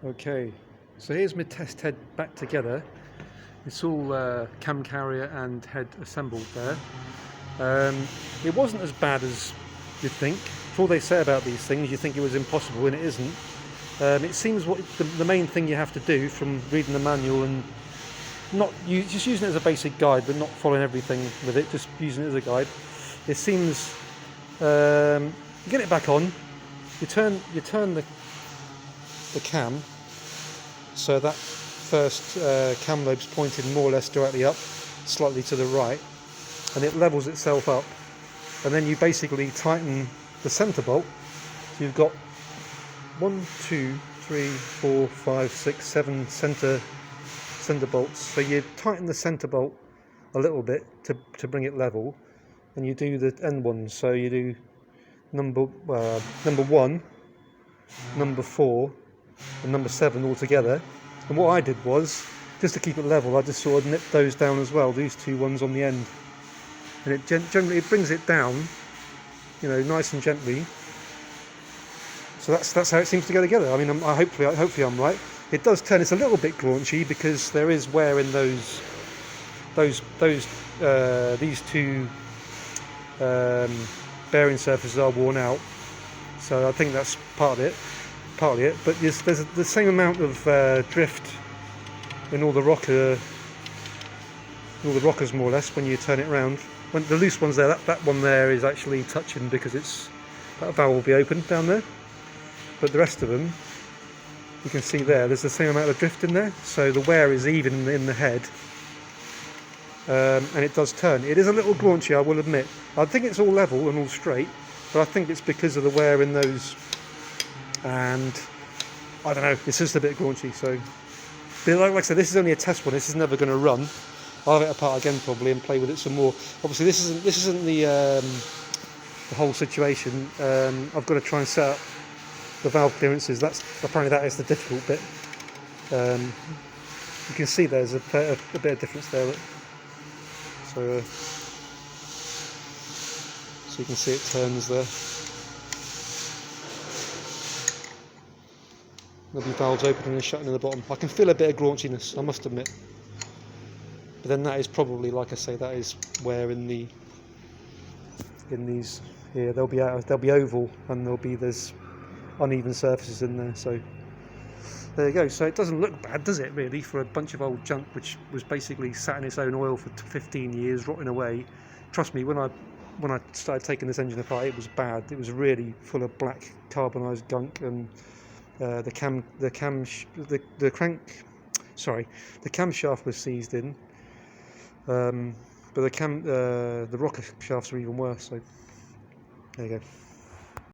Okay, so here's my test head back together. It's all cam carrier and head assembled there. It wasn't as bad as you'd think. For all they say about these things, you think it was impossible, and it isn't. It seems what the main thing you have to do from reading the manual and just using it as a basic guide, but not following everything with it, just using it as a guide. It seems you get it back on. You turn the cam so that first cam lobe's pointed more or less directly up, slightly to the right, and it levels itself up. And then you basically tighten the centre bolt. So you've got 1, 2, 3, 4, 5, 6, 7 centre bolts. So you tighten the centre bolt a little bit to bring it level, and you do the end ones. So you do number 1, number 4, and number 7 all together. And what I did was, just to keep it level, I just sort of nipped those down as well, these two ones on the end, and it generally brings it down, nice and gently. So that's how it seems to go together. I mean, hopefully I'm right. It does turn. It's a little bit graunchy because there is wear in these two bearing surfaces are worn out. So I think that's partly it. But there's the same amount of drift in all the rockers more or less when you turn it around. When the loose ones there, that one there is actually touching because that valve will be open down there. But the rest of them, you can see there's the same amount of drift in there. So the wear is even in the head, and it does turn. It is a little graunchy, I will admit. I think it's all level and all straight, but I think it's because of the wear in those. And I don't know, it's just a bit graunchy. So, but like I said, this is only a test one. This is never going to run. I'll have it apart again probably and play with it some more. Obviously, this isn't the whole situation. I've got to try and set up the valve clearances. That is the difficult bit. You can see there's a bit of difference there. So you can see it turns there. There'll be valves opening and shutting in the bottom. I can feel a bit of graunchiness, I must admit. But then that is probably, like I say, that is where in these here they'll be oval, and there's uneven surfaces in there. So there you go. So it doesn't look bad, does it, really, for a bunch of old junk which was basically sat in its own oil for 15 years, rotting away. Trust me, when I started taking this engine apart, it was bad. It was really full of black carbonised gunk, and the camshaft was seized in, but the rocker shafts are even worse. So there you go.